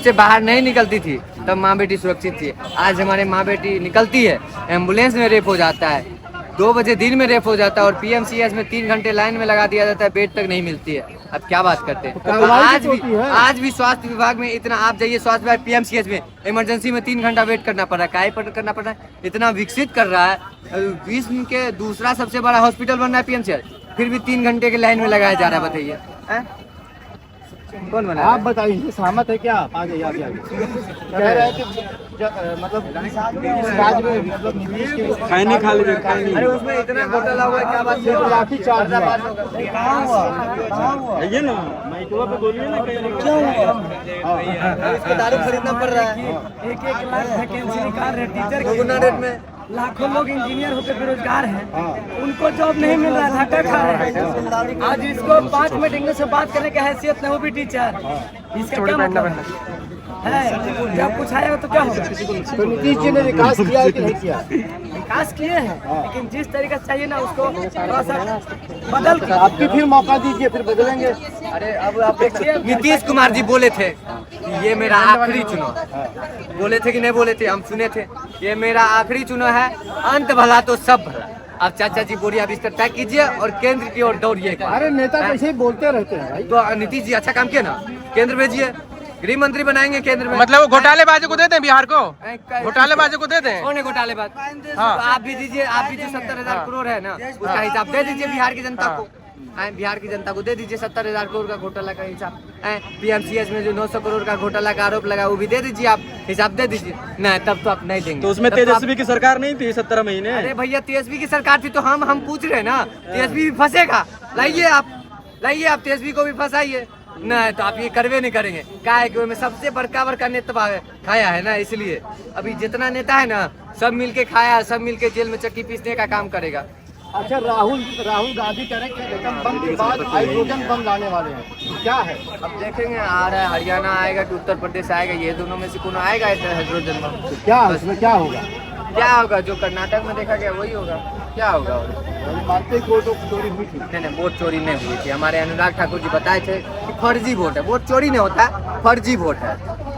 से बाहर नहीं निकलती थी तब माँ बेटी सुरक्षित थी। आज हमारे माँ बेटी निकलती है, एम्बुलेंस में रेप हो जाता है, 2 बजे दिन में रेप हो जाता है और पीएमसीएच में 3 घंटे लाइन में लगा दिया जाता है, बेड तक नहीं मिलती है। अब क्या बात करते हैं। तो आज भी स्वास्थ्य विभाग में इतना, आप जाइए स्वास्थ्य विभाग पीएमसीएच में इमरजेंसी में 3 घंटा वेट करना पड़ रहा है। काहे पर करना पड़ रहा है? इतना विकसित कर रहा है, विश्व के दूसरा सबसे बड़ा हॉस्पिटल बन रहा है पीएमसीएच, फिर भी 3 घंटे के लाइन में लगाया जा रहा है। बताइए कौन बना? आप बताइए, सहमत है क्या? आगे आगे कह रहे हैं कि मतलब राज्य में मतलब नीतीश के खाने खा लीजिए। अरे उसमें इतना घोटाला हुआ है, क्या बात है? लाठी चार्ज ये ना माइकवा पे बोलिए ना, क्या हुआ? इसको दारू खरीदना पड़ रहा है। 1-1 लाख वैकेंसी निकाल रहे टीचर के। दोगुना रेट में लाखों लोग इंजीनियर होकर बेरोजगार हैं, उनको जॉब नहीं मिल रहा है, धक्का खा रहे हैं। आज इसको 5 मिनट इंग्लिश में बात करने की हैसियत नहीं, वो भी टीचर। इसका क्या मतलब है? जब कुछ आएगा तो क्या होगा? तो नीतीश जी ने विकास किया है कि नहीं किया? विकास किए हैं, लेकिन जिस तरीके से चाहिए ना उसको थोड़ा सा बदल के। आपकी फिर मौका दीजिए, फिर बदलेंगे। अरे अब आप देखिए, नीतीश कुमार जी बोले थे कि ये मेरा आखिरी चुनाव, बोले थे कि नहीं बोले थे? हम सुने थे, ये मेरा आखिरी चुनाव है, अंत भला तो सब भला। अब चाचा जी बोरिया बिस्तर पैक कीजिए और केंद्र की ओर दौड़िए। अरे नेता कैसे ही बोलते रहते हैं भाई। तो नीतीश जी अच्छा काम किया ना, केंद्र भेजिए, गृह मंत्री बनाएंगे केंद्र में। मतलब वो घोटालेबाजों को दे दें बिहार को, घोटालेबाजों को दे दें। कौन है घोटालेबाज? हाँ। तो आप भी दीजिए, आप भी जो 70,000 करोड़ है ना, उसका हिसाब दे दीजिए बिहार की जनता को। बिहार की जनता को दे दीजिए 70,000 करोड़ का घोटाला का हिसाब। पीएमसीएच में जो 900 करोड़ का घोटाला का आरोप लगा, वो भी दे दीजिए, आप हिसाब दे दीजिए। नहीं तब तो आप नहीं देंगे। तो उसमें तेजस्वी की सरकार नहीं थी 17 महीने? अरे भैया तेजस्वी की सरकार थी तो हम पूछ रहे हैं ना, तेजस्वी भी फंसेगा। लाइए आप तेजस्वी को भी फंसाइए। नहीं तो आप ये करवे नहीं करेंगे। क्या है कि में सबसे बड़का नेता खाया है ना, इसलिए अभी जितना नेता है ना सब मिलके खाया, सब मिलके जेल में चक्की पीसने का काम करेगा। अच्छा, राहुल गांधी कह रहे हैं कि एटम बम के बाद हाइड्रोजन बम लाने वाले हैं, क्या है? अब देखेंगे, आ रहा है हरियाणा आएगा कि उत्तर प्रदेश आएगा, ये दोनों में से कौन आएगा हाइड्रोजन बम। तो क्या उसमें क्या होगा? क्या होगा? जो कर्नाटक में देखा गया वही होगा। क्या होगा? मानते ही वोटों की चोरी हुई थी। नहीं, वोट चोरी नहीं हुई थी। हमारे अनुराग ठाकुर जी बताए थे कि फर्जी वोट है, वोट चोरी नहीं होता है, फर्जी वोट है।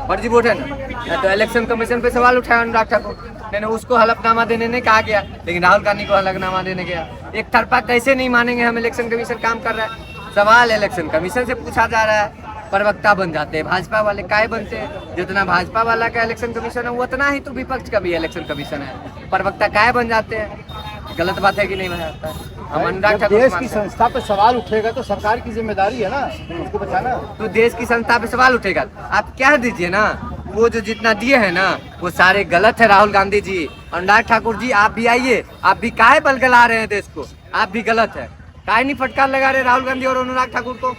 फर्जी वोट है ना, तो इलेक्शन कमीशन पे सवाल उठाया अनुराग ठाकुर ने, उसको हलफनामा देने नहीं कहा गया, लेकिन राहुल गांधी को हलफनामा देने गया। एक तरफा कैसे नहीं मानेंगे हम, इलेक्शन कमीशन काम कर रहा है। सवाल इलेक्शन कमीशन से पूछा जा रहा है, प्रवक्ता बन जाते हैं भाजपा वाले। काय बनते हैं? जितना भाजपा वाला का इलेक्शन कमीशन है उतना ही तो विपक्ष का भी इलेक्शन कमीशन है। प्रवक्ता काय बन जाते हैं? गलत बात है कि नहीं बनाता है? हम अनुराग ठाकुर देश की संस्था पे सवाल उठेगा तो सरकार की जिम्मेदारी है ना उसको बचाना। तो देश की संस्था पे सवाल उठेगा, आप क्या दीजिए ना, वो जो जितना दिए है ना वो सारे गलत है। राहुल गांधी जी, अनुराग ठाकुर जी, आप भी आइए, आप भी काहे बलगला रहे हैं देश को? आप भी गलत है, काहे नहीं फटकार लगा रहे राहुल गांधी और अनुराग ठाकुर को?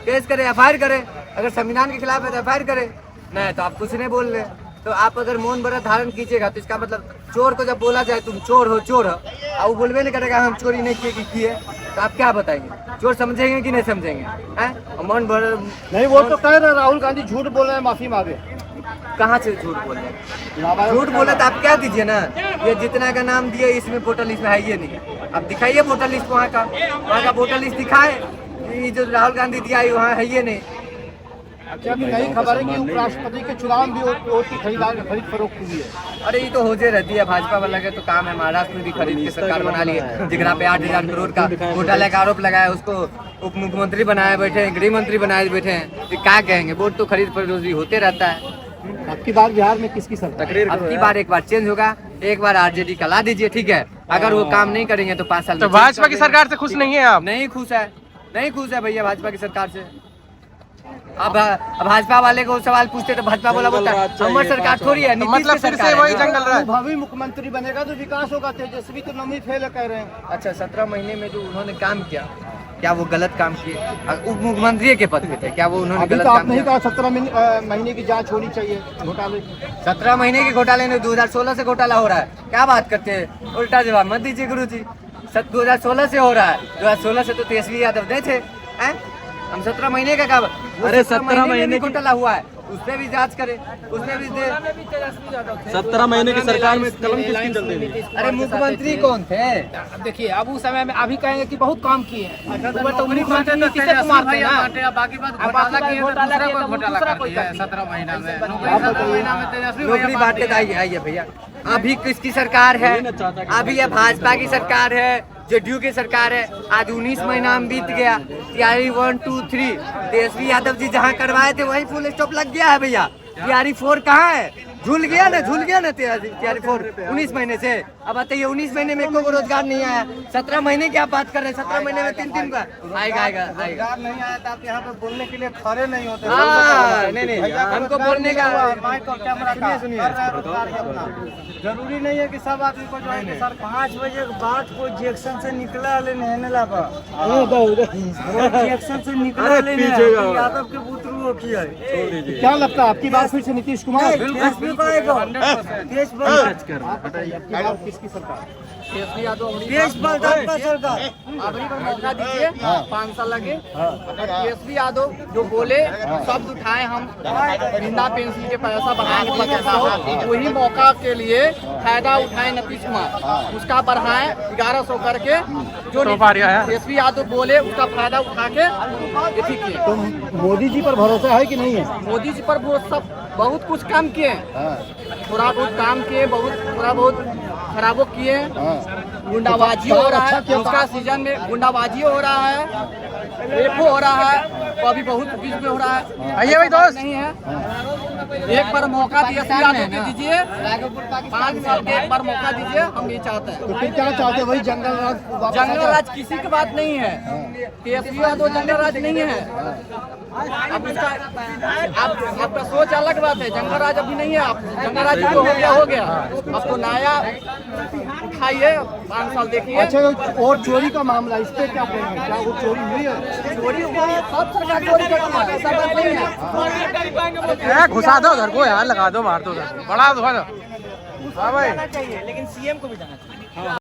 केस करे, एफआईआर करे, अगर संविधान के खिलाफ है तो एफआईआर करे। नहीं तो आप कुछ नहीं बोल रहे। तो आप अगर मौन व्रत धारण कीजिएगा तो इसका मतलब चोर को जब बोला जाए तुम चोर हो और वो बोलवे नहीं करेगा हम चोरी नहीं किए, तो आप क्या बताएंगे? चोर समझेंगे कि नहीं समझेंगे? मौन व्रत नहीं, वो तो कह रहे राहुल गांधी झूठ बोल रहे हैं, माफी मांगे। कहाँ से झूठ बोल रहे हैं? झूठ बोले तो आप क्या दीजिए ना, ये जितना का नाम दिए इसमें वोटर लिस्ट में है ये नहीं। अब दिखाइए वोटर लिस्ट, वहाँ का वोटर लिस्ट दिखाए, ये जो राहुल गांधी दिया है वहाँ है ये नहीं। अच्छा, नई खबर है कि उपराष्ट्रपति के चुनाव में भी वोट की खरीद फरोख्त हुई है। अरे ये तो होते रहती है, भाजपा वाला के तो काम है। महाराष्ट्र में भी खरीद के सरकार बना ली है, जिगरा पे 8,000 करोड़ का घोटाले का आरोप लगाया, उसको उप मुख्यमंत्री बनाए बैठे हैं, गृह मंत्री बनाए बैठे हैं। तो क्या कहेंगे? वोट तो खरीद फरोख्त होते रहता है। अब की बार बिहार में किसकी सरकार? अब की बार एक बार चेंज होगा, एक बार आरजेडी का ला दीजिए, ठीक है। अगर वो काम नहीं करेंगे तो 5 साल तो भाजपा की सरकार से खुश नहीं है आप? नहीं खुश है भैया भाजपा की सरकार से। अब भाजपा वाले को सवाल पूछते तो भाजपा बोला हमारी सरकार थोड़ी है, नीतीश मतलब की फिर सरकार से वही है। जंग चल रहा है। भावी मुख्यमंत्री बनेगा तो विकास होगा। तेजस्वी तो नमी फेल कह रहे हैं। अच्छा, 17 महीने में जो उन्होंने काम किया, क्या वो गलत काम किए? उप मुख्यमंत्री के पद पे थे, क्या वो उन्होंने अभी गलत तो आप काम नहीं किया? कहा 17 महीने की जांच होनी चाहिए घोटाले। 17 महीने के घोटाले में 2016 से घोटाला हो रहा है। क्या बात करते हैं? उल्टा जवाब मत दीजिए गुरु जी। 2016 से हो रहा है, 2016 से तो तेजस्वी यादव नहीं थे। हम 17 महीने का काम, अरे 17 महीने घोटाला हुआ है, उसपे भी जांच करे, उसमें भी दे। 17 महीने की सरकार में कलम किसकी चलती थी? अरे मुख्यमंत्री कौन थे? देखिए अब उस समय में अभी कहेंगे कि बहुत काम किए हैं, तो मुख्यमंत्री नीतीश कुमार थे ना। बाकी बात घोटाला किए तो दूसरा कोई घोटाला दूसरा कर कोई दिया है कर 17 महीना में। नौकरी बांटे तो आइए भैया, अभी किसकी सरकार है? अभी ये भाजपा की सरकार है, जेडीयू की सरकार है। आज 19 महीना में बीत गया, तैयारी 1 2 3 तेजस्वी यादव जी जहाँ करवाए थे वही फुल स्टॉप लग गया है भैया। तैयारी 4 कहाँ है? झूल गया ना तैयारी 4 19 महीने से। अब बताइए 19 महीने में कोई रोजगार नहीं आया। 17 महीने की आप बात कर रहे हैं, 17 महीने में 3 का आएगा। रोजगार नहीं आया तो आप यहाँ पे बोलने के लिए खड़े नहीं होते। हाँ, नहीं हमको बोलने का माइक और कैमरा का जरूरी नहीं है कि सब आदमी को जो है सर 5 बजे के बाद कोई जेक्शन से निकला ले नहीं लापा जेक्शन से निकला ले यादव के पुत्र वो किया है। क्या लगता है आपकी बात फिर से नीतीश कुमार किसकी सरकार? देश बलदार सरकार अभी पर मौका दीजिए, 5 साल लगे। तेजस्वी यादव जो बोले शब्द उठाए, हम वृंदा पेंशन के पैसा बढ़ाएंगे, वही मौका के लिए फायदा उठाए नीतीश कुमार, उसका बढ़ाए 1100 करके। जो तेजस्वी यादव बोले उसका फायदा उठा के ये ठीक किए। तो मोदी जी पर भरोसा है कि नहीं है? मोदी जी पर वो सब बहुत कुछ काम किए, थोड़ा बहुत काम किए, थोड़ा बहुत खराबो किए। गुंडाबाजी हो रहा है, उसका सीजन में गुंडाबाजी हो रहा है, रेपो हो रहा है, तो अभी बहुत बीच में हो रहा है। आइए भाई दोस्त। नहीं है, एक बार मौका तेजस्वी यादव को दीजिए, 5 साल के एक बार मौका दीजिए, हम ये चाहते हैं। तो फिर क्या चाहते हैं? वही जंगल राज वापस आ जंगल जाए? राज किसी की बात नहीं है, तेजस्वी यादव जंगल राज नहीं है। अब उसका आपका सोच अलग बात है, जंगल राज अभी नहीं है। आप जंगल राज जो हो गया, अब तो नया उठाइए, 5 साल देखिए। अच्छा, और चोरी का मामला, इस पे क्या कहेंगे? क्या वो चोरी हुई है? चोरी हुआ है, सब सरकार चोरी करती है, ऐसा बात नहीं है। घुसा दो उधर को यार, लगा दो, मार दो उधर, बड़ा दो। हाँ भाई, चाहिए, लेकिन सीएम को भी जाना चाहिए।